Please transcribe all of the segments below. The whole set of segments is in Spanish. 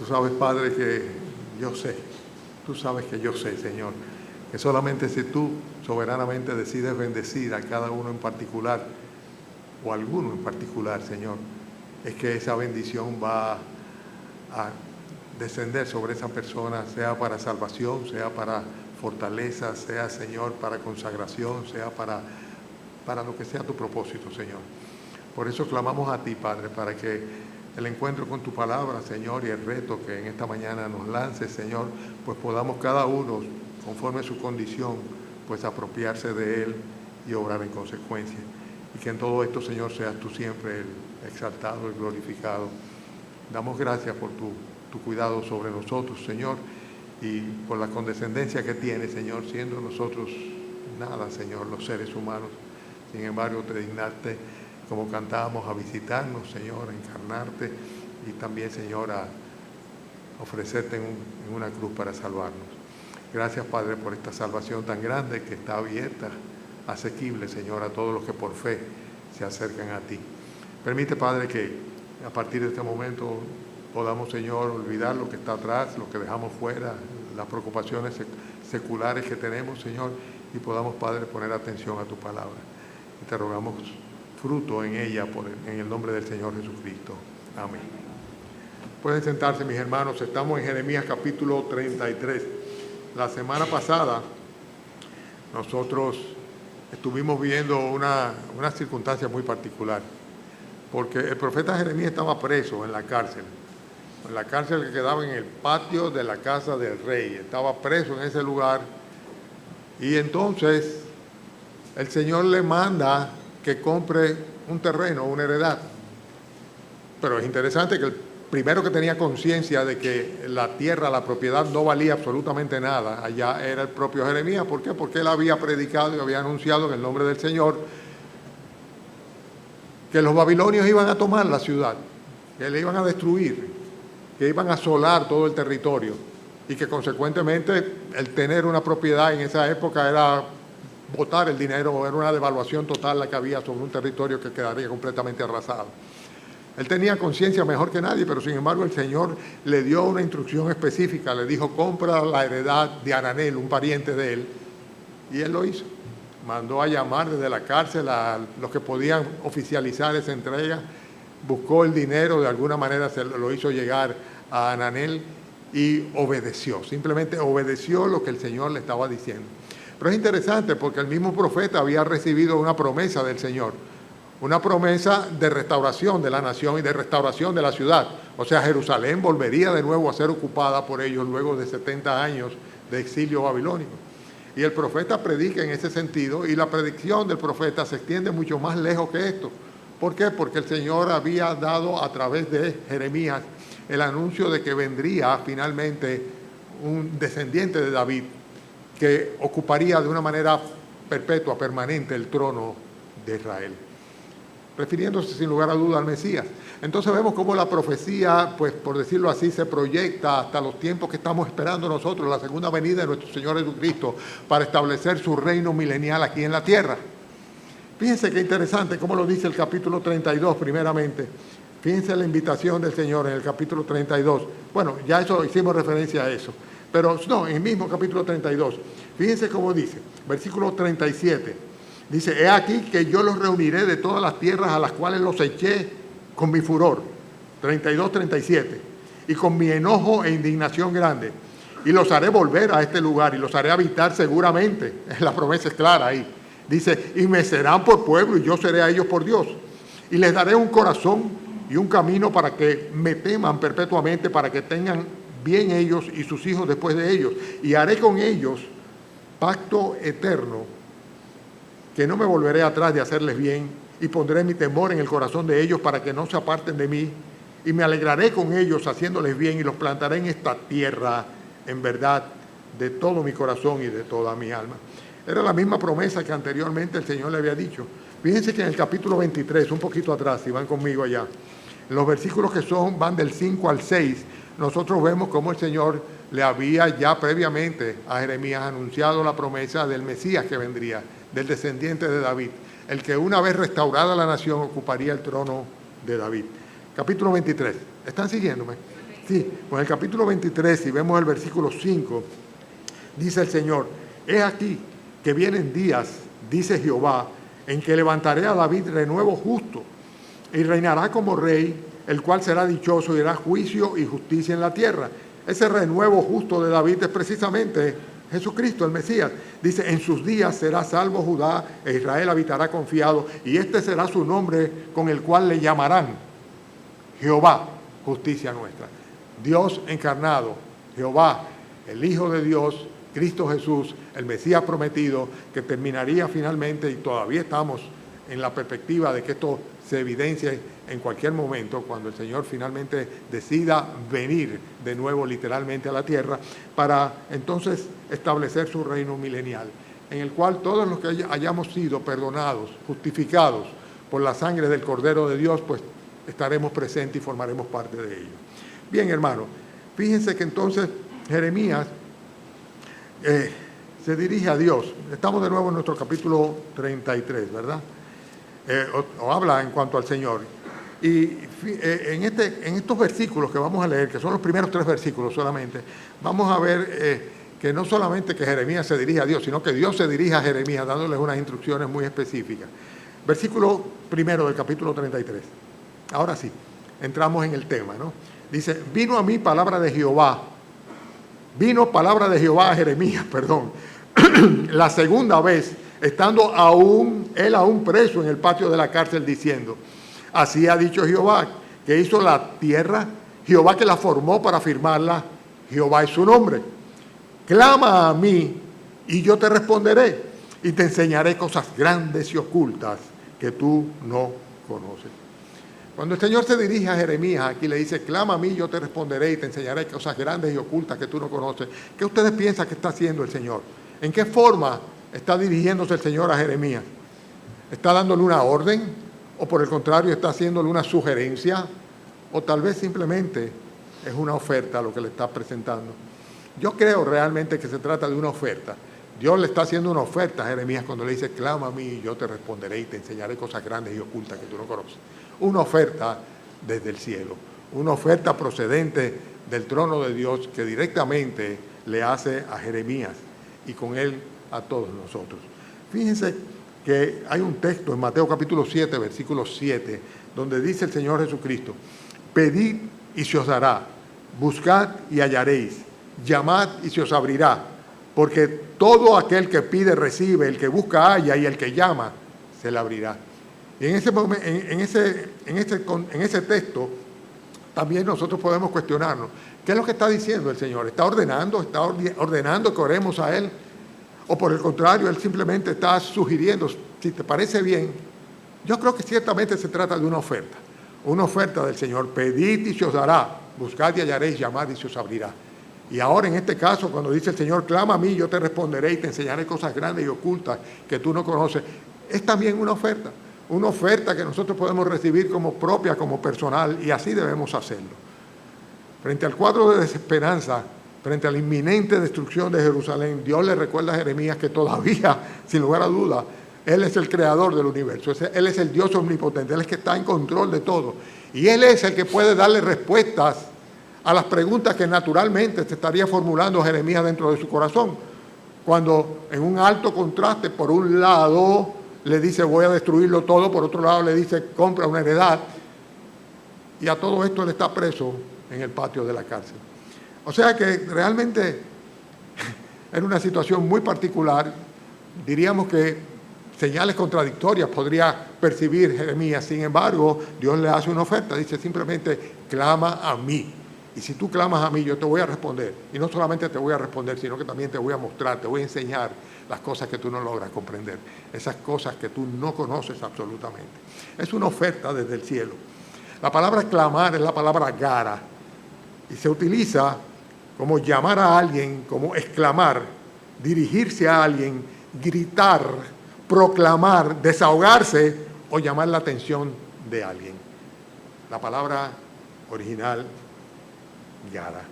sabes, Padre, que yo sé, tú sabes que yo sé, Señor, que solamente si tú soberanamente decides bendecir a cada uno en particular, o alguno en particular, Señor, es que esa bendición va a descender sobre esa persona, sea para salvación, sea para fortaleza, sea, Señor, para consagración, sea para lo que sea tu propósito, Señor. Por eso clamamos a ti, Padre, para que el encuentro con tu palabra, Señor, y el reto que en esta mañana nos lances, Señor, pues podamos cada uno, conforme a su condición, pues apropiarse de él y obrar en consecuencia. Y que en todo esto, Señor, seas tú siempre el exaltado, el glorificado. Damos gracias por tu cuidado sobre nosotros, Señor, y por la condescendencia que tienes, Señor, siendo nosotros nada, Señor, los seres humanos. Sin embargo, te dignaste, como cantábamos, a visitarnos, Señor, a encarnarte y también, Señor, a ofrecerte en una cruz para salvarnos. Gracias, Padre, por esta salvación tan grande que está abierta, asequible, Señor, a todos los que por fe se acercan a ti. Permite, Padre, que a partir de este momento podamos, Señor, olvidar lo que está atrás, lo que dejamos fuera, las preocupaciones seculares que tenemos, Señor, y podamos, Padre, poner atención a tu palabra. Y te rogamos fruto en ella, en el nombre del Señor Jesucristo. Amén. Pueden sentarse, mis hermanos. Estamos en Jeremías capítulo 33. La semana pasada nosotros estuvimos viendo una circunstancia muy particular, porque el profeta Jeremías estaba preso en la cárcel que quedaba en el patio de la casa del rey. Estaba preso en ese lugar, y entonces el Señor le manda que compre un terreno, una heredad. Pero es interesante que el primero que tenía conciencia de que la tierra, la propiedad no valía absolutamente nada allá era el propio Jeremías. ¿Por qué? Porque él había predicado y había anunciado en el nombre del Señor que los babilonios iban a tomar la ciudad, que le iban a destruir, que iban a asolar todo el territorio, y que consecuentemente el tener una propiedad en esa época era botar el dinero, era una devaluación total la que había sobre un territorio que quedaría completamente arrasado. Él tenía conciencia mejor que nadie, pero sin embargo el Señor le dio una instrucción específica, le dijo: compra la heredad de Hananel, un pariente de él, y él lo hizo. Mandó a llamar desde la cárcel a los que podían oficializar esa entrega, buscó el dinero, de alguna manera se lo hizo llegar a Hananel y obedeció, simplemente obedeció lo que el Señor le estaba diciendo. Pero es interesante porque el mismo profeta había recibido una promesa del Señor, una promesa de restauración de la nación y de restauración de la ciudad. O sea, Jerusalén volvería de nuevo a ser ocupada por ellos luego de 70 años de exilio babilónico. Y el profeta predica en ese sentido, y la predicción del profeta se extiende mucho más lejos que esto. ¿Por qué? Porque el Señor había dado a través de Jeremías el anuncio de que vendría finalmente un descendiente de David que ocuparía de una manera perpetua, permanente, el trono de Israel, refiriéndose sin lugar a duda al Mesías. Entonces vemos cómo la profecía, pues por decirlo así, se proyecta hasta los tiempos que estamos esperando nosotros, la segunda venida de nuestro Señor Jesucristo, para establecer su reino milenial aquí en la tierra. Fíjense qué interesante cómo lo dice el capítulo 32 primeramente. Fíjense la invitación del Señor en el capítulo 32. Bueno, ya eso hicimos referencia a eso. Pero no, en el mismo capítulo 32. Fíjense cómo dice, versículo 37. Dice: he aquí que yo los reuniré de todas las tierras a las cuales los eché con mi furor. 32, 37. Y con mi enojo e indignación grande. Y los haré volver a este lugar y los haré habitar seguramente. La promesa es clara ahí. Dice: y me serán por pueblo y yo seré a ellos por Dios. Y les daré un corazón y un camino para que me teman perpetuamente, para que tengan bien ellos y sus hijos después de ellos. Y haré con ellos pacto eterno, que no me volveré atrás de hacerles bien, y pondré mi temor en el corazón de ellos para que no se aparten de mí, y me alegraré con ellos haciéndoles bien, y los plantaré en esta tierra en verdad de todo mi corazón y de toda mi alma. Era la misma promesa que anteriormente el Señor le había dicho. Fíjense que en el capítulo 23, un poquito atrás, si van conmigo allá, en los versículos que van del 5 al 6, nosotros vemos cómo el Señor le había ya previamente a Jeremías anunciado la promesa del Mesías que vendría, del descendiente de David, el que una vez restaurada la nación ocuparía el trono de David. Capítulo 23. ¿Están siguiéndome? Sí, pues en el capítulo 23, si vemos el versículo 5, dice el Señor: he aquí que vienen días, dice Jehová, en que levantaré a David renuevo justo, y reinará como rey, el cual será dichoso y hará juicio y justicia en la tierra. Ese renuevo justo de David es precisamente Jesucristo, el Mesías. Dice: en sus días será salvo Judá, e Israel habitará confiado, y este será su nombre con el cual le llamarán Jehová, justicia nuestra. Dios encarnado, Jehová, el Hijo de Dios, Cristo Jesús, el Mesías prometido, que terminaría finalmente, y todavía estamos en la perspectiva de que esto se evidencie en cualquier momento, cuando el Señor finalmente decida venir de nuevo literalmente a la tierra, para entonces establecer su reino milenial, en el cual todos los que hayamos sido perdonados, justificados por la sangre del Cordero de Dios, pues estaremos presentes y formaremos parte de ello. Bien, hermanos, fíjense que entonces Jeremías se dirige a Dios. Estamos de nuevo en nuestro capítulo 33, ¿verdad? O habla en cuanto al Señor. Y en estos versículos que vamos a leer, que son los primeros 3 versículos solamente, vamos a ver que no solamente que Jeremías se dirige a Dios, sino que Dios se dirige a Jeremías dándoles unas instrucciones muy específicas. Versículo primero del capítulo 33. Ahora sí, entramos en el tema, ¿no? Dice: vino a mí palabra de Jehová. Vino palabra de Jehová a Jeremías, perdón, la segunda vez, estando él aún preso en el patio de la cárcel, diciendo: así ha dicho Jehová, que hizo la tierra, Jehová que la formó para firmarla, Jehová es su nombre. Clama a mí y yo te responderé, y te enseñaré cosas grandes y ocultas que tú no conoces. Cuando el Señor se dirige a Jeremías, aquí le dice: clama a mí, yo te responderé y te enseñaré cosas grandes y ocultas que tú no conoces. ¿Qué ustedes piensan que está haciendo el Señor? ¿En qué forma está dirigiéndose el Señor a Jeremías? ¿Está dándole una orden? ¿O por el contrario está haciéndole una sugerencia? ¿O tal vez simplemente es una oferta lo que le está presentando? Yo creo realmente que se trata de una oferta. Dios le está haciendo una oferta a Jeremías cuando le dice: clama a mí y yo te responderé y te enseñaré cosas grandes y ocultas que tú no conoces. Una oferta desde el cielo, una oferta procedente del trono de Dios que directamente le hace a Jeremías y con él a todos nosotros. Fíjense que hay un texto en Mateo capítulo 7, versículo 7, donde dice el Señor Jesucristo: pedid y se os dará, buscad y hallaréis, llamad y se os abrirá, porque todo aquel que pide recibe, el que busca halla y el que llama se le abrirá. Y en ese texto también nosotros podemos cuestionarnos: ¿qué es lo que está diciendo el Señor? ¿Está ordenando que oremos a Él? ¿O por el contrario, Él simplemente está sugiriendo, si te parece bien? Yo creo que ciertamente se trata de una oferta del Señor: pedid y se os dará, buscad y hallaréis, llamad y se os abrirá. Y ahora en este caso, cuando dice el Señor: clama a mí, yo te responderé y te enseñaré cosas grandes y ocultas que tú no conoces, es también una oferta que nosotros podemos recibir como propia, como personal, y así debemos hacerlo. Frente al cuadro de desesperanza, frente a la inminente destrucción de Jerusalén, Dios le recuerda a Jeremías que todavía, sin lugar a duda, Él es el creador del universo, Él es el Dios omnipotente, Él es el que está en control de todo, y Él es el que puede darle respuestas a las preguntas que naturalmente se estaría formulando Jeremías dentro de su corazón, cuando en un alto contraste, por un lado le dice: voy a destruirlo todo, por otro lado le dice: compra una heredad, y a todo esto él está preso en el patio de la cárcel. O sea que realmente era una situación muy particular. Diríamos que señales contradictorias podría percibir Jeremías. Sin embargo, Dios le hace una oferta, dice simplemente: clama a mí. Y si tú clamas a mí, yo te voy a responder. Y no solamente te voy a responder, sino que también te voy a mostrar, te voy a enseñar las cosas que tú no logras comprender, esas cosas que tú no conoces absolutamente. Es una oferta desde el cielo. La palabra clamar es la palabra gara, y se utiliza como llamar a alguien, como exclamar, dirigirse a alguien, gritar, proclamar, desahogarse o llamar la atención de alguien. La palabra original, gara.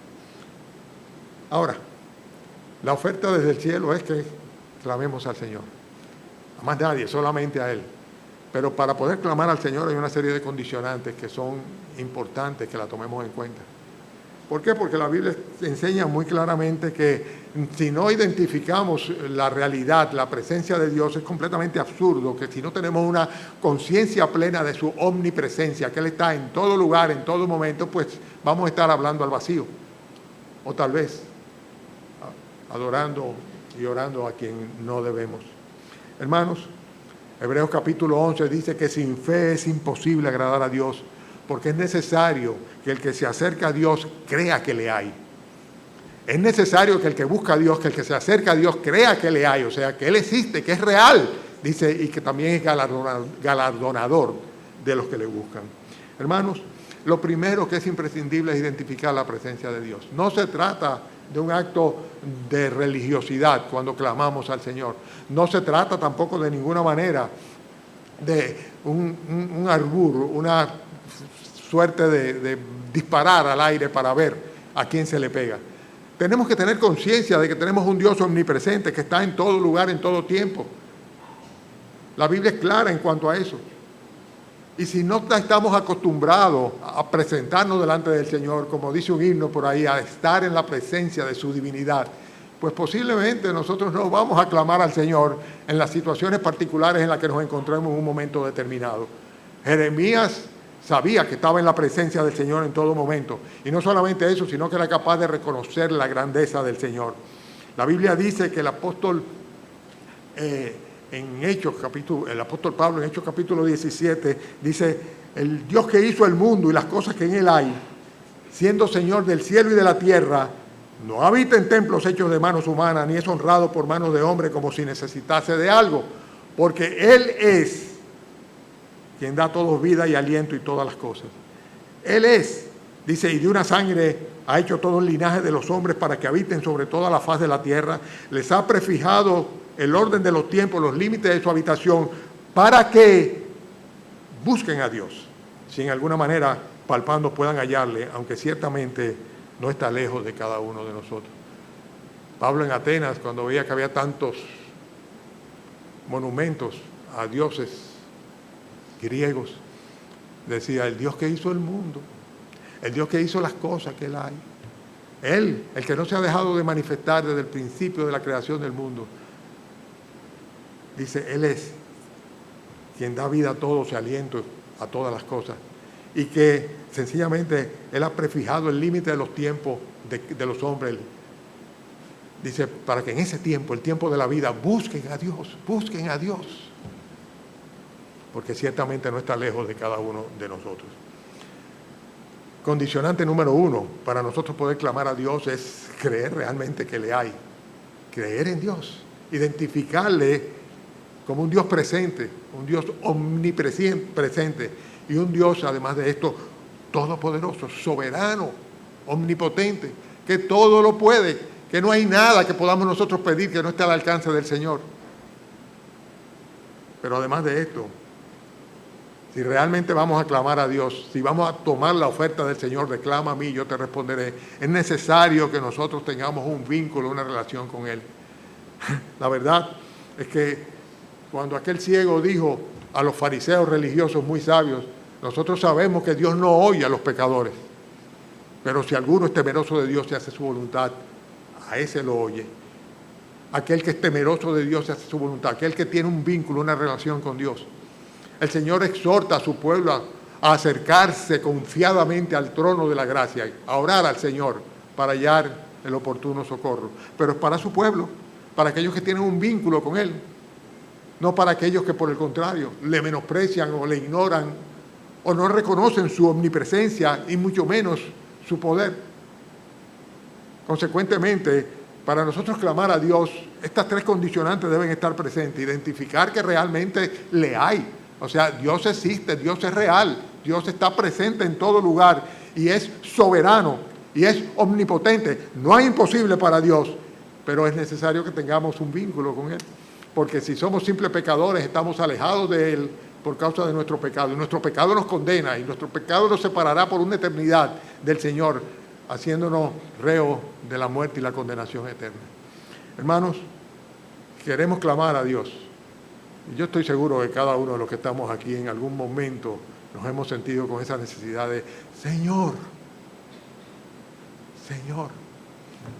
Ahora, la oferta desde el cielo es que clamemos al Señor. A más nadie, solamente a Él. Pero para poder clamar al Señor hay una serie de condicionantes que son importantes que la tomemos en cuenta. ¿Por qué? Porque la Biblia enseña muy claramente que si no identificamos la realidad, la presencia de Dios, es completamente absurdo que si no tenemos una conciencia plena de su omnipresencia, que Él está en todo lugar, en todo momento, pues vamos a estar hablando al vacío. O tal vez adorando y orando a quien no debemos. Hermanos, Hebreos capítulo 11 dice que sin fe es imposible agradar a Dios, porque es necesario que el que se acerca a Dios crea que le hay. Es necesario que el que busca a Dios, que el que se acerca a Dios crea que le hay, o sea, que Él existe, que es real, dice, y que también es galardonador de los que le buscan. Hermanos, lo primero que es imprescindible es identificar la presencia de Dios. No se trata de un acto de religiosidad cuando clamamos al Señor. No se trata tampoco de ninguna manera de un arbur, una suerte de disparar al aire para ver a quién se le pega. Tenemos que tener conciencia de que tenemos un Dios omnipresente que está en todo lugar, en todo tiempo. La Biblia es clara en cuanto a eso. Y si no estamos acostumbrados a presentarnos delante del Señor, como dice un himno por ahí, a estar en la presencia de su divinidad, pues posiblemente nosotros no vamos a clamar al Señor en las situaciones particulares en las que nos encontremos en un momento determinado. Jeremías sabía que estaba en la presencia del Señor en todo momento. Y no solamente eso, sino que era capaz de reconocer la grandeza del Señor. La Biblia dice que el apóstol el apóstol Pablo en Hechos capítulo 17 dice: el Dios que hizo el mundo y las cosas que en él hay, siendo Señor del cielo y de la tierra, no habita en templos hechos de manos humanas, ni es honrado por manos de hombre como si necesitase de algo, porque Él es quien da a todos vida y aliento y todas las cosas. Él es, dice, y de una sangre ha hecho todo el linaje de los hombres para que habiten sobre toda la faz de la tierra, les ha prefijado el orden de los tiempos, los límites de su habitación, para que busquen a Dios, si en alguna manera palpando puedan hallarle, aunque ciertamente no está lejos de cada uno de nosotros. Pablo en Atenas, cuando veía que había tantos monumentos a dioses griegos, decía: el Dios que hizo el mundo, el Dios que hizo las cosas que Él hay, Él, el que no se ha dejado de manifestar desde el principio de la creación del mundo, dice, Él es quien da vida a todos y aliento a todas las cosas, y que sencillamente Él ha prefijado el límite de los tiempos de los hombres. Dice, para que en ese tiempo, el tiempo de la vida, busquen a Dios, porque ciertamente no está lejos de cada uno de nosotros. Condicionante número 1 para nosotros poder clamar a Dios es creer realmente que le hay, creer en Dios, identificarle como un Dios presente, un Dios omnipresente y un Dios, además de esto, todopoderoso, soberano, omnipotente, que todo lo puede, que no hay nada que podamos nosotros pedir que no esté al alcance del Señor. Pero además de esto, si realmente vamos a clamar a Dios, si vamos a tomar la oferta del Señor de clama a mí, yo te responderé, es necesario que nosotros tengamos un vínculo, una relación con Él. La verdad es que cuando aquel ciego dijo a los fariseos religiosos muy sabios, nosotros sabemos que Dios no oye a los pecadores, pero si alguno es temeroso de Dios y hace su voluntad, a ese lo oye. Aquel que es temeroso de Dios y hace su voluntad, aquel que tiene un vínculo, una relación con Dios. El Señor exhorta a su pueblo a acercarse confiadamente al trono de la gracia, a orar al Señor para hallar el oportuno socorro. Pero es para su pueblo, para aquellos que tienen un vínculo con Él. No para aquellos que por el contrario le menosprecian o le ignoran o no reconocen su omnipresencia y mucho menos su poder. Consecuentemente, para nosotros clamar a Dios, estas 3 condicionantes deben estar presentes. Identificar que realmente le hay. O sea, Dios existe, Dios es real, Dios está presente en todo lugar y es soberano y es omnipotente. No hay imposible para Dios, pero es necesario que tengamos un vínculo con Él. Porque si somos simples pecadores, estamos alejados de Él por causa de nuestro pecado. Y nuestro pecado nos condena y nuestro pecado nos separará por una eternidad del Señor, haciéndonos reos de la muerte y la condenación eterna. Hermanos, queremos clamar a Dios. Y yo estoy seguro que cada uno de los que estamos aquí en algún momento nos hemos sentido con esa necesidad de, Señor, Señor.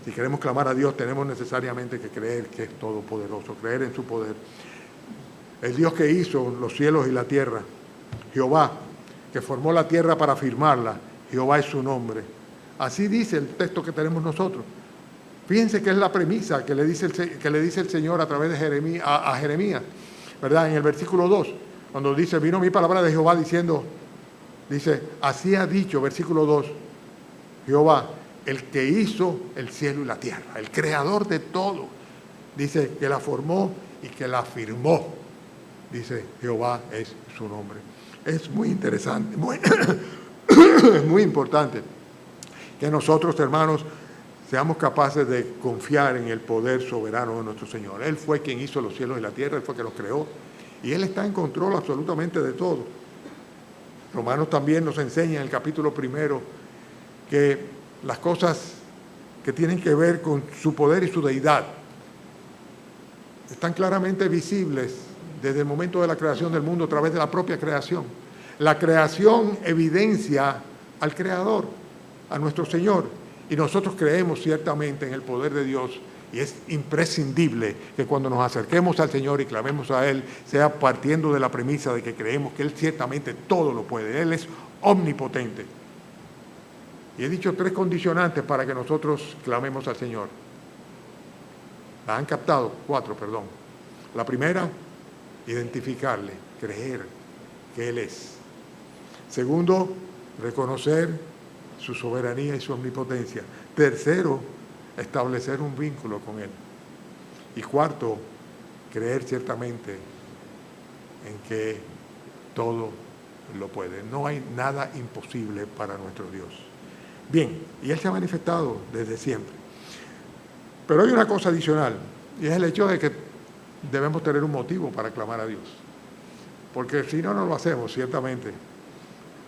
Si queremos clamar a Dios, tenemos necesariamente que creer que es todopoderoso, creer en su poder. El Dios que hizo los cielos y la tierra, Jehová, que formó la tierra para firmarla, Jehová es su nombre. Así dice el texto que tenemos nosotros. Fíjense que es la premisa que le dice el Señor a través de a Jeremías, ¿verdad? En el versículo 2, cuando dice, vino mi palabra de Jehová diciendo, dice, así ha dicho, versículo 2, Jehová, el que hizo el cielo y la tierra, el creador de todo, dice que la formó y que la firmó. Dice, Jehová es su nombre. Es muy interesante, es muy importante que nosotros, hermanos, seamos capaces de confiar en el poder soberano de nuestro Señor. Él fue quien hizo los cielos y la tierra, Él fue quien los creó, y Él está en control absolutamente de todo. Romanos también nos enseña en el capítulo 1 que las cosas que tienen que ver con su poder y su deidad están claramente visibles desde el momento de la creación del mundo a través de la propia creación. La creación evidencia al Creador, a nuestro Señor, y nosotros creemos ciertamente en el poder de Dios, y es imprescindible que cuando nos acerquemos al Señor y clamemos a Él, sea partiendo de la premisa de que creemos que Él ciertamente todo lo puede, Él es omnipotente. Y he dicho 3 condicionantes para que nosotros clamemos al Señor. ¿La han captado? 4, perdón. La primera, identificarle, creer que Él es. Segundo, reconocer su soberanía y su omnipotencia. Tercero, establecer un vínculo con Él. Y cuarto, creer ciertamente en que todo lo puede. No hay nada imposible para nuestro Dios. Bien, y Él se ha manifestado desde siempre. Pero hay una cosa adicional, y es el hecho de que debemos tener un motivo para clamar a Dios. Porque si no, no lo hacemos, ciertamente.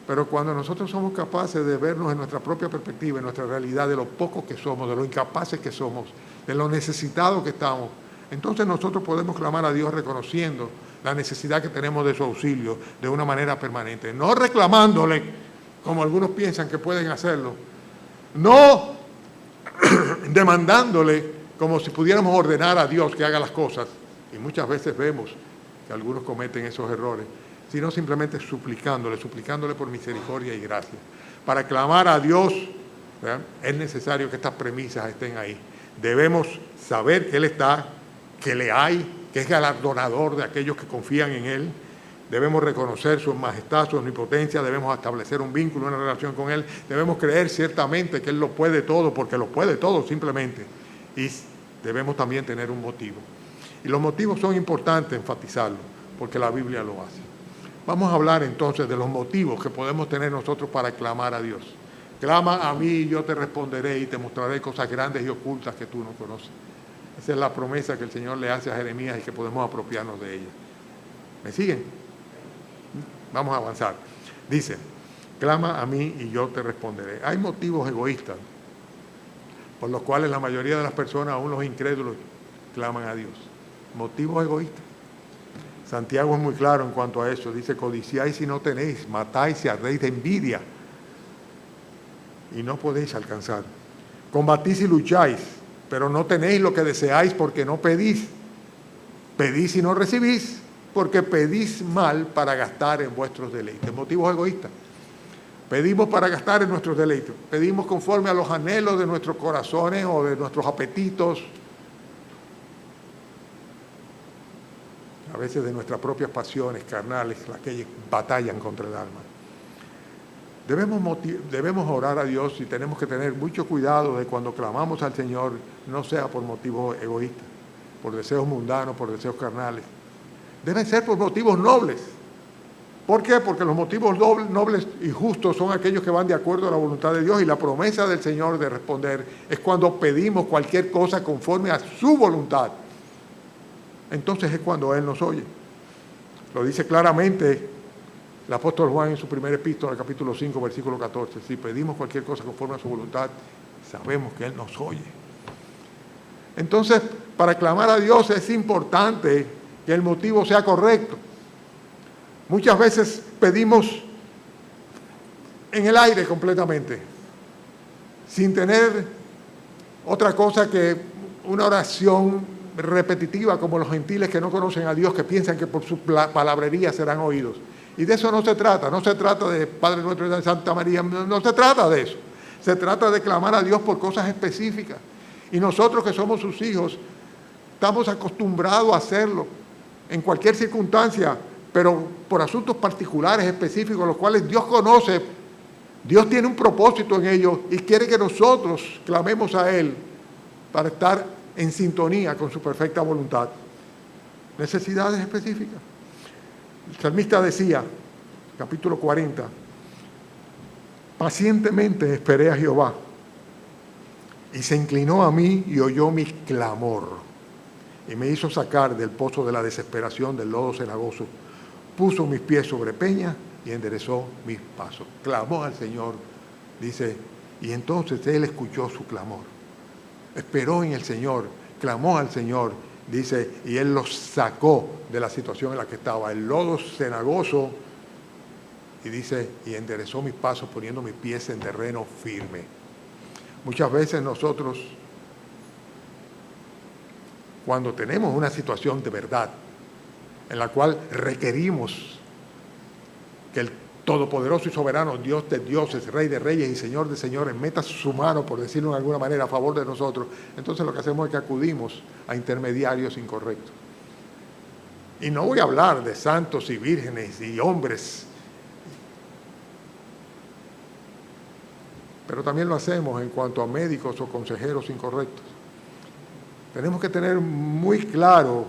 Pero cuando nosotros somos capaces de vernos en nuestra propia perspectiva, en nuestra realidad, de lo pocos que somos, de lo incapaces que somos, de lo necesitados que estamos, entonces nosotros podemos clamar a Dios reconociendo la necesidad que tenemos de su auxilio de una manera permanente. No reclamándole, como algunos piensan que pueden hacerlo. No demandándole como si pudiéramos ordenar a Dios que haga las cosas. Y muchas veces vemos que algunos cometen esos errores, sino simplemente suplicándole por misericordia y gracia. Para clamar a Dios, ¿verdad?, es necesario que estas premisas estén ahí. Debemos saber que Él está, que le hay, que es galardonador de aquellos que confían en Él. Debemos reconocer su majestad, su omnipotencia, debemos establecer un vínculo, una relación con Él. Debemos creer ciertamente que Él lo puede todo, porque lo puede todo simplemente. Y debemos también tener un motivo. Y los motivos son importantes enfatizarlos, porque la Biblia lo hace. Vamos a hablar entonces de los motivos que podemos tener nosotros para clamar a Dios. Clama a mí y yo te responderé y te mostraré cosas grandes y ocultas que tú no conoces. Esa es la promesa que el Señor le hace a Jeremías y que podemos apropiarnos de ella. ¿Me siguen? Vamos a avanzar. Dice, clama a mí y yo te responderé. Hay motivos egoístas por los cuales la mayoría de las personas, aún los incrédulos, claman a Dios. Motivos egoístas. Santiago es muy claro en cuanto a eso. Dice, codiciáis y no tenéis, matáis y ardéis de envidia y no podéis alcanzar. Combatís y lucháis, pero no tenéis lo que deseáis porque no pedís. Pedís y no recibís, porque pedís mal para gastar en vuestros deleites. Motivos egoístas. Pedimos para gastar en nuestros deleites. Pedimos conforme a los anhelos de nuestros corazones o de nuestros apetitos. A veces de nuestras propias pasiones carnales, las que batallan contra el alma. Debemos orar a Dios y tenemos que tener mucho cuidado de cuando clamamos al Señor, no sea por motivos egoístas, por deseos mundanos, por deseos carnales. Deben ser por motivos nobles. ¿Por qué? Porque los motivos nobles y justos son aquellos que van de acuerdo a la voluntad de Dios, y la promesa del Señor de responder es cuando pedimos cualquier cosa conforme a su voluntad. Entonces es cuando Él nos oye. Lo dice claramente el apóstol Juan en su primera epístola, capítulo 5, versículo 14. Si pedimos cualquier cosa conforme a su voluntad, sabemos que Él nos oye. Entonces, para clamar a Dios es importante que el motivo sea correcto. Muchas veces pedimos en el aire completamente. sin tener otra cosa que una oración repetitiva como los gentiles que no conocen a Dios, que piensan que por su palabrería serán oídos. Y de eso no se trata de Padre Nuestro y de Santa María, no se trata de eso. Se trata de clamar a Dios por cosas específicas. Y nosotros que somos sus hijos, estamos acostumbrados a hacerlo en cualquier circunstancia, pero por asuntos particulares, específicos, los cuales Dios conoce. Dios tiene un propósito en ellos y quiere que nosotros clamemos a Él para estar en sintonía con su perfecta voluntad. Necesidades específicas. El salmista decía, capítulo 40, pacientemente esperé a Jehová y se inclinó a mí y oyó mi clamor y me hizo sacar del pozo de la desesperación, del lodo cenagoso. Puso mis pies sobre peña y enderezó mis pasos. Clamó al Señor, dice, y entonces Él escuchó su clamor. Esperó en el Señor, clamó al Señor, dice, y Él los sacó de la situación en la que estaba, el lodo cenagoso, y dice, y enderezó mis pasos poniendo mis pies en terreno firme. Muchas veces nosotros, cuando tenemos una situación de verdad, en la cual requerimos que el todopoderoso y soberano Dios de dioses, Rey de reyes y Señor de señores meta su mano, por decirlo de alguna manera, a favor de nosotros, entonces lo que hacemos es que acudimos a intermediarios incorrectos. Y no voy a hablar de santos y vírgenes y hombres, pero también lo hacemos en cuanto a médicos o consejeros incorrectos. Tenemos que tener muy claro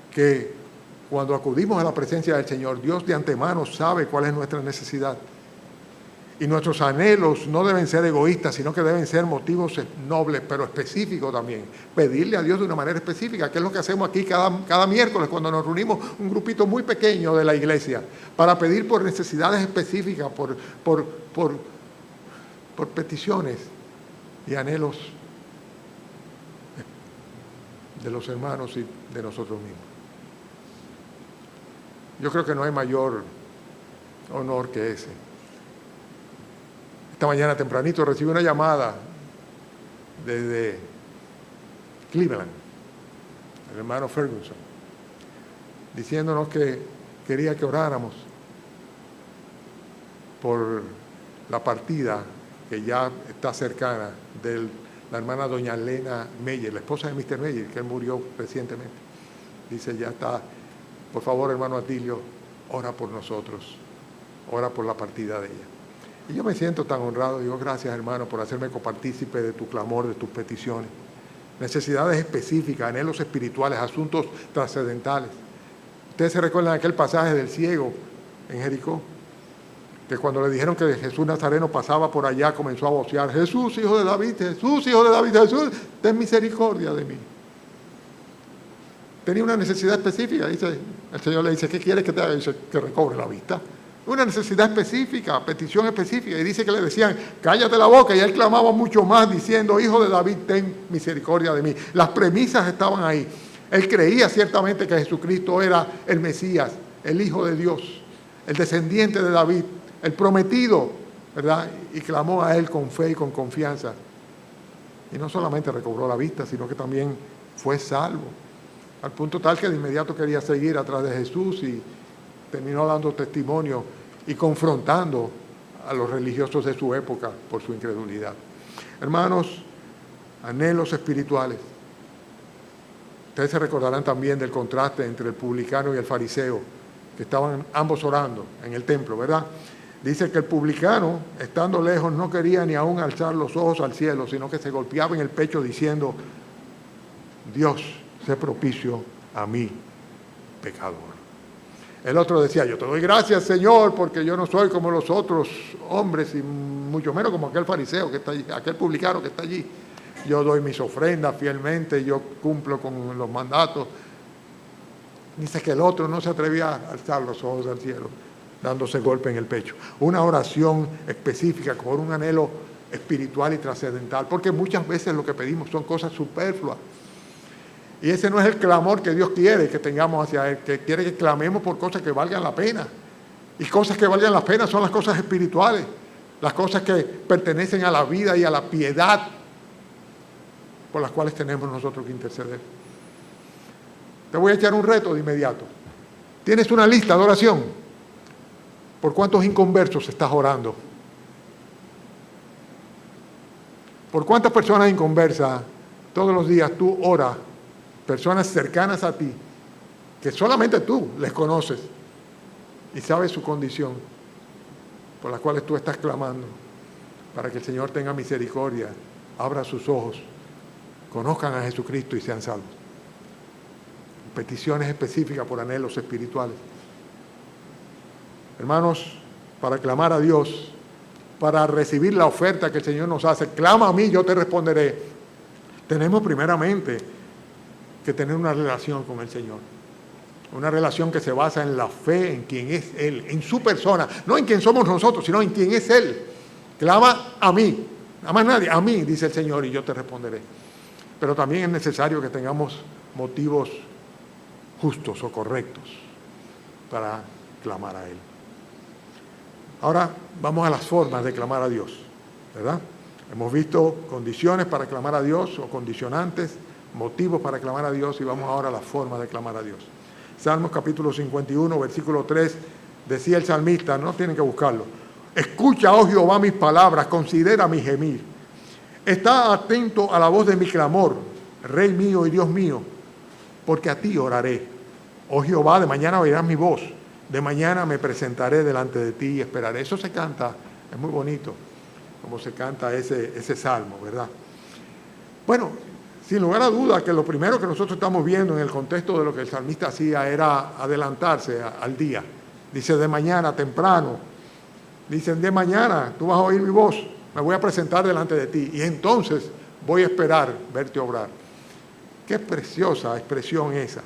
que cuando acudimos a la presencia del Señor, Dios de antemano sabe cuál es nuestra necesidad. Y nuestros anhelos no deben ser egoístas, sino que deben ser motivos nobles, pero específicos también. Pedirle a Dios de una manera específica, que es lo que hacemos aquí cada miércoles cuando nos reunimos un grupito muy pequeño de la iglesia, para pedir por necesidades específicas, por peticiones y anhelos de los hermanos y de nosotros mismos. Yo creo que no hay mayor honor que ese. Esta mañana tempranito recibí una llamada desde Cleveland, el hermano Ferguson, diciéndonos que quería que oráramos por la partida que ya está cercana de la hermana doña Elena Meyer, la esposa de Mr. Meyer, que él murió recientemente. Dice, ya está. Por favor, hermano Atilio, ora por nosotros, ora por la partida de ella. Y yo me siento tan honrado, digo, gracias hermano por hacerme copartícipe de tu clamor, de tus peticiones. Necesidades específicas, anhelos espirituales, asuntos trascendentales. Ustedes se recuerdan aquel pasaje del ciego en Jericó, que cuando le dijeron que Jesús Nazareno pasaba por allá, comenzó a vocear, Jesús, hijo de David, Jesús, hijo de David, Jesús, ten misericordia de mí. Tenía una necesidad específica, dice, el Señor le dice, ¿qué quieres que te haga? Dice, que recobre la vista. Una necesidad específica, petición específica, y dice que le decían, cállate la boca, y él clamaba mucho más diciendo, hijo de David, ten misericordia de mí. Las premisas estaban ahí. Él creía ciertamente que Jesucristo era el Mesías, el Hijo de Dios, el descendiente de David, el prometido, ¿verdad? Y clamó a Él con fe y con confianza. Y no solamente recobró la vista, sino que también fue salvo. Al punto tal que de inmediato quería seguir atrás de Jesús y terminó dando testimonio y confrontando a los religiosos de su época por su incredulidad. Hermanos, anhelos espirituales. Ustedes se recordarán también del contraste entre el publicano y el fariseo, que estaban ambos orando en el templo, ¿verdad? Dice que el publicano, estando lejos, no quería ni aún alzar los ojos al cielo, sino que se golpeaba en el pecho diciendo, Dios, sé propicio a mí, pecador. El otro decía, yo te doy gracias, Señor, porque yo no soy como los otros hombres, y mucho menos como aquel fariseo que está allí, aquel publicano que está allí. Yo doy mis ofrendas fielmente, yo cumplo con los mandatos. Dice que el otro no se atrevía a alzar los ojos al cielo, dándose golpe en el pecho. Una oración específica, con un anhelo espiritual y trascendental, porque muchas veces lo que pedimos son cosas superfluas. Y ese no es el clamor que Dios quiere que tengamos hacia Él, que quiere que clamemos por cosas que valgan la pena. Y cosas que valgan la pena son las cosas espirituales. las cosas que pertenecen a la vida y a la piedad por las cuales tenemos nosotros que interceder. Te voy a echar un reto de inmediato. ¿Tienes una lista de oración? ¿Por cuántos inconversos estás orando? ¿Por cuántas personas inconversas todos los días tú oras? Personas cercanas a ti, que solamente tú les conoces y sabes su condición, por las cuales tú estás clamando, para que el Señor tenga misericordia, abra sus ojos, conozcan a Jesucristo y sean salvos. Peticiones específicas por anhelos espirituales. Hermanos, para clamar a Dios, para recibir la oferta que el Señor nos hace, clama a mí, yo te responderé. Tenemos primeramente que tener una relación con el Señor. Una relación que se basa en la fe, en quien es Él, en su persona, no en quien somos nosotros, sino en quien es Él. Clama a mí, a más nadie, a mí, dice el Señor, y yo te responderé. Pero también es necesario que tengamos motivos justos o correctos para clamar a Él. Ahora vamos a las formas de clamar a Dios, ¿verdad? Hemos visto condiciones para clamar a Dios o condicionantes, motivos para clamar a Dios, y vamos ahora a las formas de clamar a Dios. Salmos capítulo 51, versículo 3, decía el salmista, no tienen que buscarlo: escucha, oh Jehová, mis palabras, considera mi gemir. Está atento a la voz de mi clamor, Rey mío y Dios mío, porque a ti oraré. Oh Jehová, de mañana oirás mi voz, de mañana me presentaré delante de ti y esperaré. Eso se canta, es muy bonito, como se canta ese salmo, ¿verdad? Bueno, sin lugar a duda que lo primero que nosotros estamos viendo en el contexto de lo que el salmista hacía era adelantarse al día. Dice, de mañana, temprano. Dicen, de mañana, tú vas a oír mi voz, me voy a presentar delante de ti y entonces voy a esperar verte obrar. Qué preciosa expresión esa.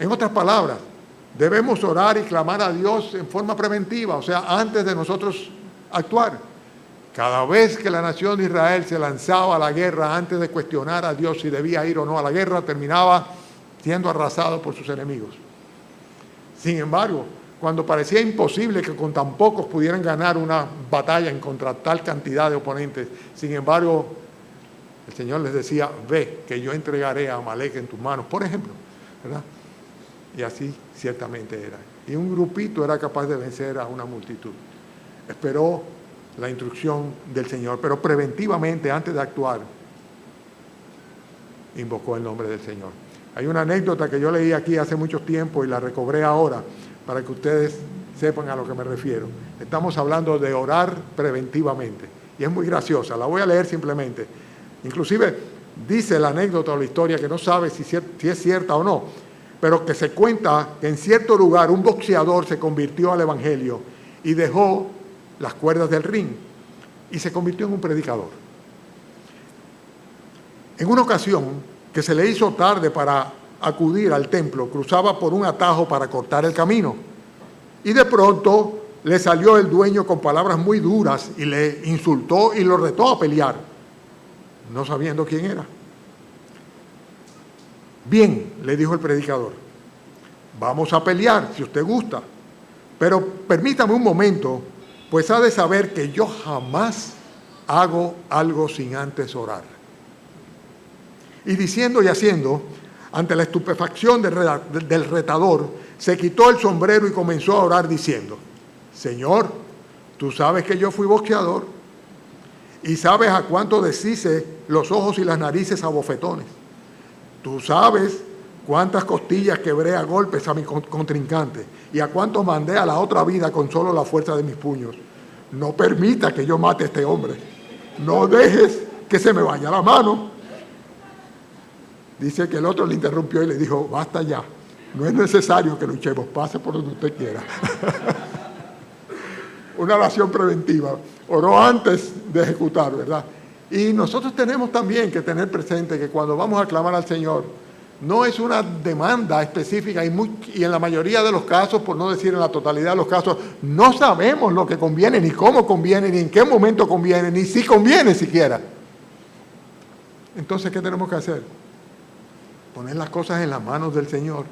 En otras palabras, debemos orar y clamar a Dios en forma preventiva, o sea, antes de nosotros actuar. Cada vez que la nación de Israel se lanzaba a la guerra, antes de cuestionar a Dios si debía ir o no a la guerra, terminaba siendo arrasado por sus enemigos. Sin embargo, cuando parecía imposible que con tan pocos pudieran ganar una batalla en contra tal cantidad de oponentes, sin embargo, el Señor les decía, ve, que yo entregaré a Amalek en tus manos, por ejemplo, ¿verdad? Y así ciertamente era. Y un grupito era capaz de vencer a una multitud. Esperó la instrucción del Señor, pero preventivamente, antes de actuar, invocó el nombre del Señor. Hay una anécdota que yo leí aquí hace mucho tiempo y la recobré ahora para que ustedes sepan a lo que me refiero. Estamos hablando de orar preventivamente y es muy graciosa, la voy a leer simplemente. Inclusive dice la anécdota o la historia, que no sabe si es cierta o no, pero que se cuenta que en cierto lugar un boxeador se convirtió al evangelio y dejó las cuerdas del ring y se convirtió en un predicador. En una ocasión que se le hizo tarde para acudir al templo, cruzaba por un atajo para cortar el camino y de pronto le salió el dueño con palabras muy duras y le insultó y lo retó a pelear, no sabiendo quién era. Bien, le dijo el predicador, vamos a pelear si usted gusta, pero permítame un momento, pues ha de saber que yo jamás hago algo sin antes orar. Y diciendo y haciendo, ante la estupefacción del retador, se quitó el sombrero y comenzó a orar diciendo, Señor, tú sabes que yo fui boxeador y sabes a cuánto deshice los ojos y las narices a bofetones. Tú sabes cuántas costillas quebré a golpes a mi contrincante y a cuántos mandé a la otra vida con solo la fuerza de mis puños. No permita que yo mate a este hombre. No dejes que se me vaya la mano. Dice que el otro le interrumpió y le dijo, basta ya. No es necesario que luchemos, pase por donde usted quiera. Una oración preventiva. Oró antes de ejecutar, ¿verdad? Y nosotros tenemos también que tener presente que cuando vamos a clamar al Señor, no es una demanda específica y en la mayoría de los casos, por no decir en la totalidad de los casos, no sabemos lo que conviene, ni cómo conviene, ni en qué momento conviene, ni si conviene siquiera. Entonces, ¿qué tenemos que hacer? Poner las cosas en las manos del Señor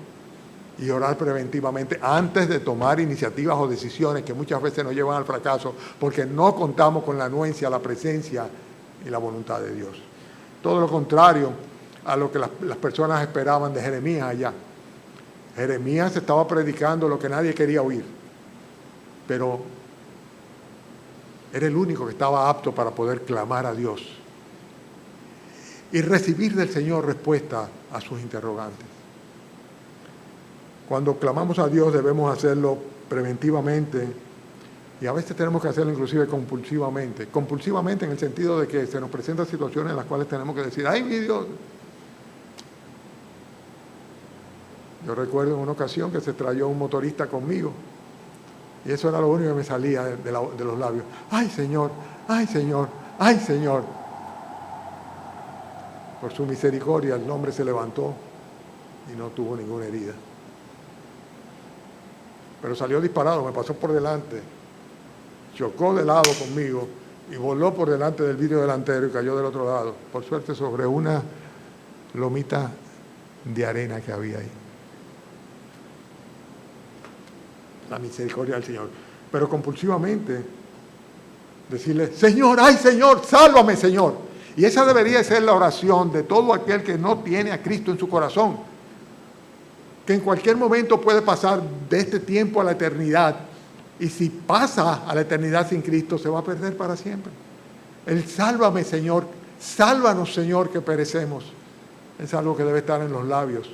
y orar preventivamente antes de tomar iniciativas o decisiones que muchas veces nos llevan al fracaso porque no contamos con la anuencia, la presencia y la voluntad de Dios. Todo lo contrario a lo que las personas esperaban de Jeremías allá. Jeremías estaba predicando lo que nadie quería oír, pero era el único que estaba apto para poder clamar a Dios y recibir del Señor respuesta a sus interrogantes. Cuando clamamos a Dios debemos hacerlo preventivamente y a veces tenemos que hacerlo inclusive compulsivamente. Compulsivamente en el sentido de que se nos presentan situaciones en las cuales tenemos que decir, ¡ay, mi Dios! Yo recuerdo en una ocasión que se trayó un motorista conmigo y eso era lo único que me salía de los labios. ¡Ay, Señor! ¡Ay, Señor! ¡Ay, Señor! Por su misericordia el hombre se levantó y no tuvo ninguna herida. Pero salió disparado, me pasó por delante, chocó de lado conmigo y voló por delante del vidrio delantero y cayó del otro lado. Por suerte sobre una lomita de arena que había ahí. La misericordia del Señor. Pero compulsivamente decirle, Señor, ¡ay, Señor! ¡Sálvame, Señor! Y esa debería ser la oración de todo aquel que no tiene a Cristo en su corazón, que en cualquier momento puede pasar de este tiempo a la eternidad, y si pasa a la eternidad sin Cristo, se va a perder para siempre. El sálvame, Señor, sálvanos, Señor, que perecemos, es algo que debe estar en los labios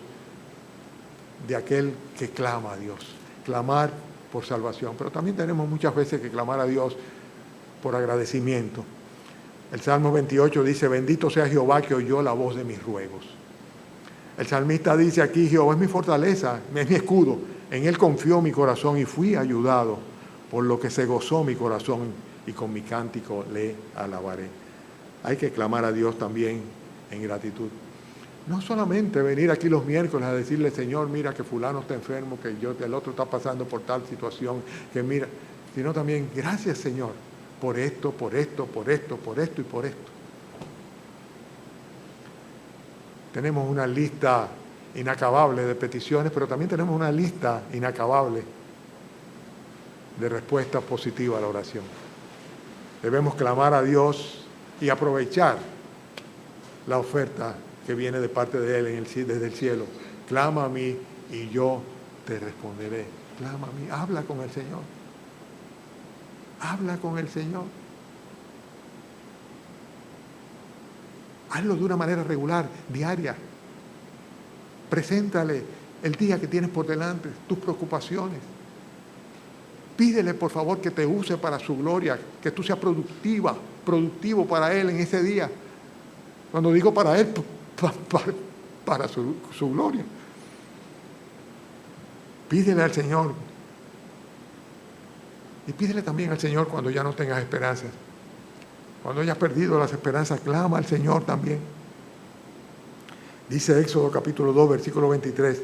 de aquel que clama a Dios. Clamar por salvación, pero también tenemos muchas veces que clamar a Dios por agradecimiento. El Salmo 28 dice, bendito sea Jehová que oyó la voz de mis ruegos. El salmista dice aquí, Jehová es mi fortaleza, es mi escudo, en él confió mi corazón y fui ayudado, por lo que se gozó mi corazón y con mi cántico le alabaré. Hay que clamar a Dios también en gratitud. No solamente venir aquí los miércoles a decirle, Señor, mira que fulano está enfermo, que el otro está pasando por tal situación, que mira, sino también, gracias, Señor, por esto, por esto, por esto, por esto y por esto. Tenemos una lista inacabable de peticiones, pero también tenemos una lista inacabable de respuestas positivas a la oración. Debemos clamar a Dios y aprovechar la oferta que viene de parte de Él desde el cielo. Clama a mí y yo te responderé. Clama a mí, habla con el Señor. Habla con el Señor. Hazlo de una manera regular, diaria. Preséntale el día que tienes por delante, tus preocupaciones. Pídele, por favor, que te use para su gloria, que tú seas productivo para Él en ese día. Cuando digo para Él, para su gloria. Pídele al Señor. Y pídele también al Señor cuando ya no tengas esperanzas. Cuando hayas perdido las esperanzas, clama al Señor también. Dice Éxodo capítulo 2, versículo 23,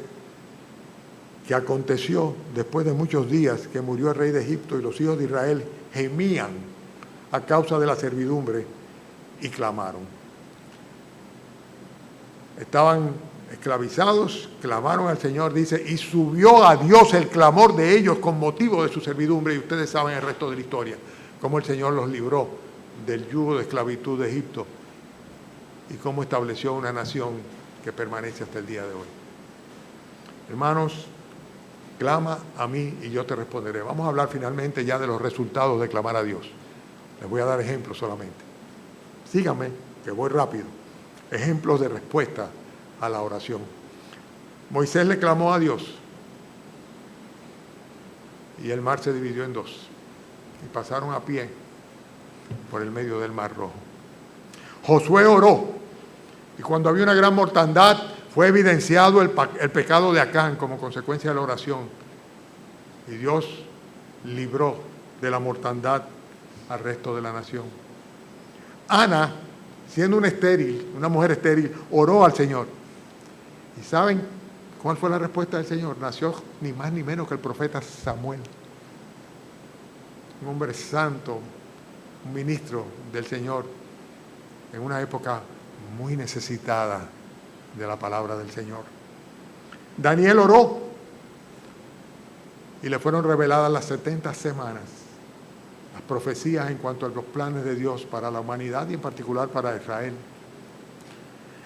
que aconteció después de muchos días que murió el rey de Egipto y los hijos de Israel gemían a causa de la servidumbre y clamaron. Estaban esclavizados, clamaron al Señor, dice, y subió a Dios el clamor de ellos con motivo de su servidumbre, y ustedes saben el resto de la historia, cómo el Señor los libró del yugo de esclavitud de Egipto y cómo estableció una nación que permanece hasta el día de hoy. Hermanos, clama a mí y yo te responderé. Vamos a hablar finalmente ya de los resultados de clamar a Dios. Les voy a dar ejemplos solamente. Síganme, que voy rápido. Ejemplos de respuesta a la oración. Moisés le clamó a Dios y el mar se dividió en dos y pasaron a pie por el medio del Mar Rojo. Josué oró y cuando había una gran mortandad fue evidenciado el pecado de Acán como consecuencia de la oración y Dios libró de la mortandad al resto de la nación. Ana, siendo una mujer estéril, oró al Señor. ¿Y saben cuál fue la respuesta del Señor? Nació ni más ni menos que el profeta Samuel, un hombre santo, un ministro del Señor, en una época muy necesitada de la palabra del Señor. Daniel oró y le fueron reveladas las 70 semanas, las profecías en cuanto a los planes de Dios para la humanidad y en particular para Israel.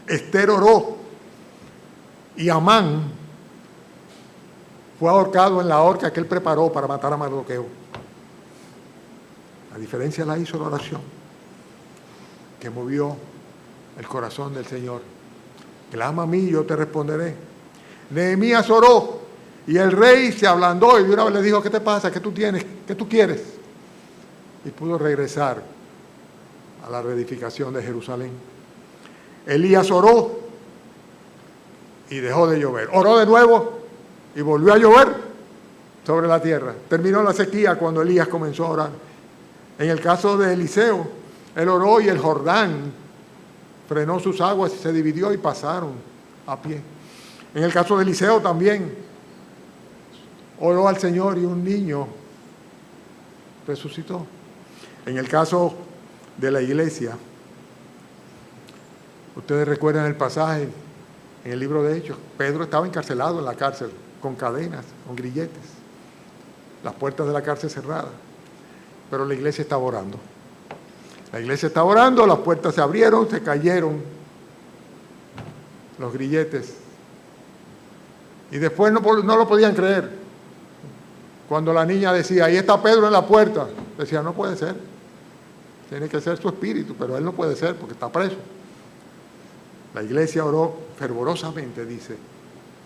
Esther oró y Amán fue ahorcado en la horca que él preparó para matar a Mardoqueo. La diferencia la hizo la oración que movió el corazón del Señor. Clama a mí y yo te responderé. Nehemías oró y el rey se ablandó y de una vez le dijo: ¿qué te pasa? ¿Qué tú tienes? ¿Qué tú quieres? Y pudo regresar a la reedificación de Jerusalén. Elías oró y dejó de llover. Oró de nuevo y volvió a llover sobre la tierra. Terminó la sequía cuando Elías comenzó a orar. En el caso de Eliseo, él oró y el Jordán frenó sus aguas y se dividió y pasaron a pie. En el caso de Eliseo también oró al Señor y un niño resucitó. En el caso de la iglesia, ustedes recuerdan el pasaje en el libro de Hechos. Pedro estaba encarcelado en la cárcel con cadenas, con grilletes, las puertas de la cárcel cerradas, pero la iglesia estaba orando. La iglesia estaba orando, las puertas se abrieron, se cayeron los grilletes. Y después no lo podían creer. Cuando la niña decía: ahí está Pedro en la puerta, decía: no puede ser. Tiene que ser su espíritu, pero él no puede ser porque está preso. La iglesia oró fervorosamente, dice,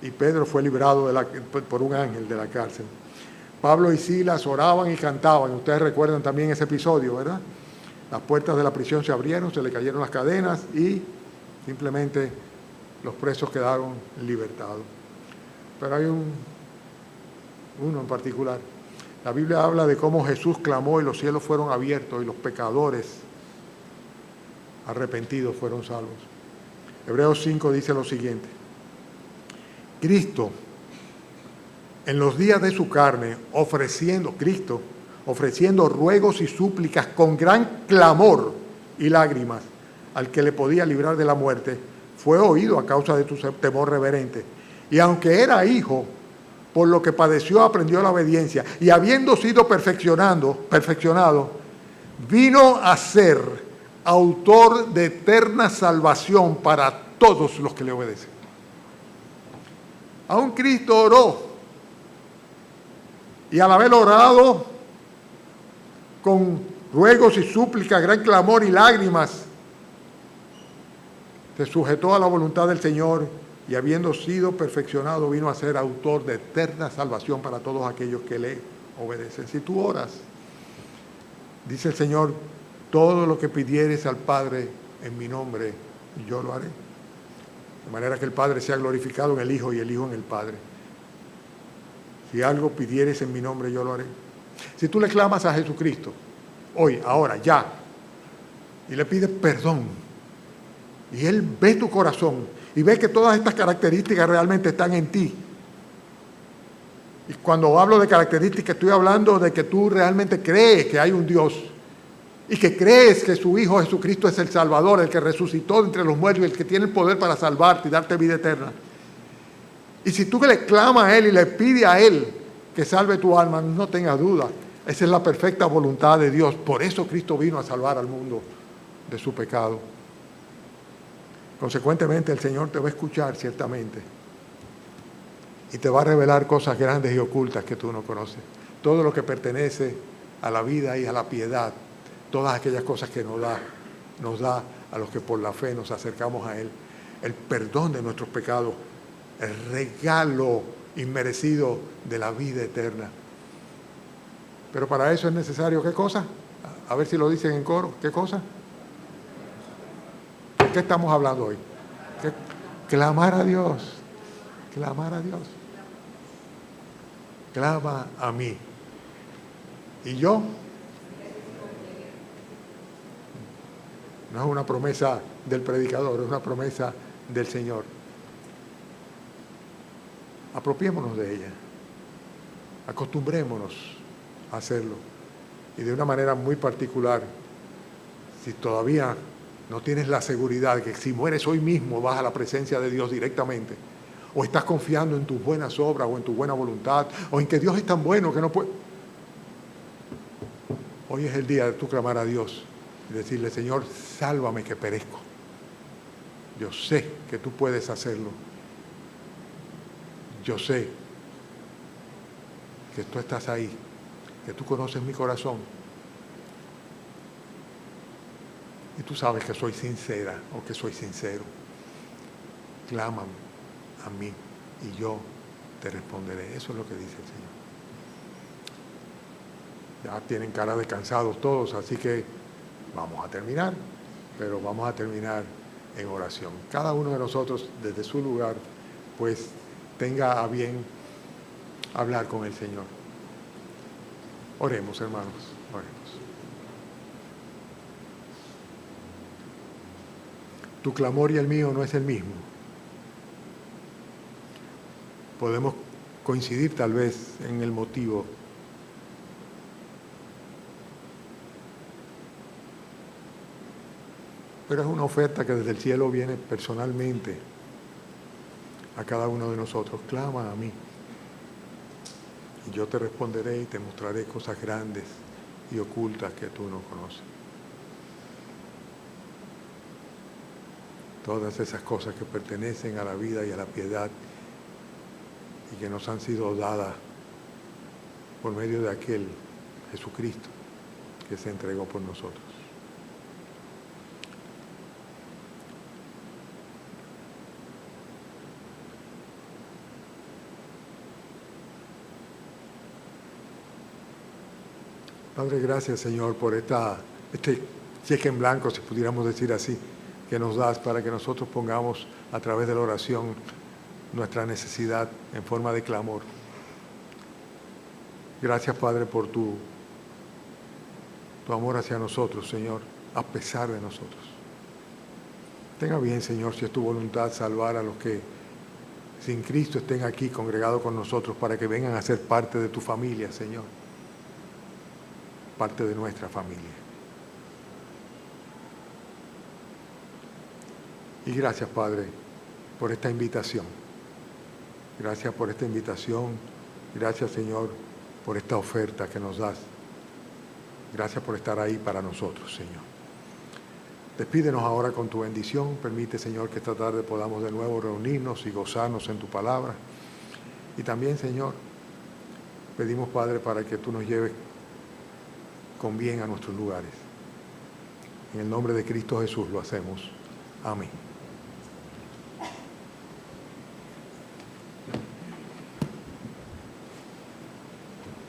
y Pedro fue librado por un ángel de la cárcel. Pablo y Silas oraban y cantaban. Ustedes recuerdan también ese episodio, ¿verdad? Las puertas de la prisión se abrieron, se le cayeron las cadenas y simplemente los presos quedaron libertados. Pero hay uno en particular. La Biblia habla de cómo Jesús clamó y los cielos fueron abiertos y los pecadores arrepentidos fueron salvos. Hebreos 5 dice lo siguiente: Cristo, en los días de su carne, ofreciendo ruegos y súplicas con gran clamor y lágrimas al que le podía librar de la muerte, fue oído a causa de tu temor reverente. Y aunque era hijo, por lo que padeció aprendió la obediencia, y habiendo sido perfeccionado, vino a ser autor de eterna salvación para todos los que le obedecen. Aún Cristo oró, y al haber orado con ruegos y súplicas, gran clamor y lágrimas, se sujetó a la voluntad del Señor, y habiendo sido perfeccionado, vino a ser autor de eterna salvación para todos aquellos que le obedecen. Si tú oras, dice el Señor: todo lo que pidieres al Padre en mi nombre, yo lo haré. De manera que el Padre sea glorificado en el Hijo y el Hijo en el Padre. Si algo pidieres en mi nombre, yo lo haré. Si tú le clamas a Jesucristo, hoy, ahora, ya, y le pides perdón, y Él ve tu corazón, y ve que todas estas características realmente están en ti. Y cuando hablo de características, estoy hablando de que tú realmente crees que hay un Dios, y que crees que su Hijo Jesucristo es el Salvador, el que resucitó de entre los muertos, y el que tiene el poder para salvarte y darte vida eterna. Y si tú le clamas a Él y le pides a Él que salve tu alma, no tengas duda, esa es la perfecta voluntad de Dios. Por eso Cristo vino a salvar al mundo de su pecado. Consecuentemente, el Señor te va a escuchar ciertamente y te va a revelar cosas grandes y ocultas que tú no conoces. Todo lo que pertenece a la vida y a la piedad, todas aquellas cosas que nos da a los que por la fe nos acercamos a Él, el perdón de nuestros pecados, el regalo inmerecido de la vida eterna. Pero para eso es necesario, ¿qué cosa? A ver si lo dicen en coro, ¿qué cosa? ¿De qué estamos hablando hoy? Clamar a Dios, clamar a Dios. Clama a mí. ¿Y yo? No es una promesa del predicador, es una promesa del Señor. Apropiémonos de ella, acostumbrémonos a hacerlo, y de una manera muy particular. Si todavía no tienes la seguridad de que si mueres hoy mismo vas a la presencia de Dios directamente, o estás confiando en tus buenas obras o en tu buena voluntad, o en que Dios es tan bueno que no puede. Hoy es el día de tú clamar a Dios y decirle: Señor, sálvame que perezco. Yo sé que tú puedes hacerlo. Yo sé que tú estás ahí, que tú conoces mi corazón. Y tú sabes que soy sincera o que soy sincero. Clámame a mí y yo te responderé. Eso es lo que dice el Señor. Ya tienen cara de cansados todos, así que vamos a terminar, pero vamos a terminar en oración. Cada uno de nosotros desde su lugar, pues tenga a bien hablar con el Señor. Oremos, hermanos, oremos. Tu clamor y el mío no es el mismo. Podemos coincidir tal vez en el motivo, pero es una oferta que desde el cielo viene personalmente a cada uno de nosotros. Clama a mí y yo te responderé y te mostraré cosas grandes y ocultas que tú no conoces. Todas esas cosas que pertenecen a la vida y a la piedad y que nos han sido dadas por medio de aquel Jesucristo que se entregó por nosotros. Padre, gracias, Señor, por este cheque en blanco, si pudiéramos decir así, que nos das para que nosotros pongamos a través de la oración nuestra necesidad en forma de clamor. Gracias, Padre, por tu amor hacia nosotros, Señor, a pesar de nosotros. Tenga bien, Señor, si es tu voluntad salvar a los que sin Cristo estén aquí congregados con nosotros para que vengan a ser parte de tu familia, Señor, parte de nuestra familia. Y gracias, Padre, por esta invitación. Gracias por esta invitación. Gracias, Señor, por esta oferta que nos das. Gracias por estar ahí para nosotros, Señor. Despídenos ahora con tu bendición. Permite, Señor, que esta tarde podamos de nuevo reunirnos y gozarnos en tu palabra. Y también, Señor, pedimos, Padre, para que tú nos lleves con bien a nuestros lugares. En el nombre de Cristo Jesús lo hacemos. Amén.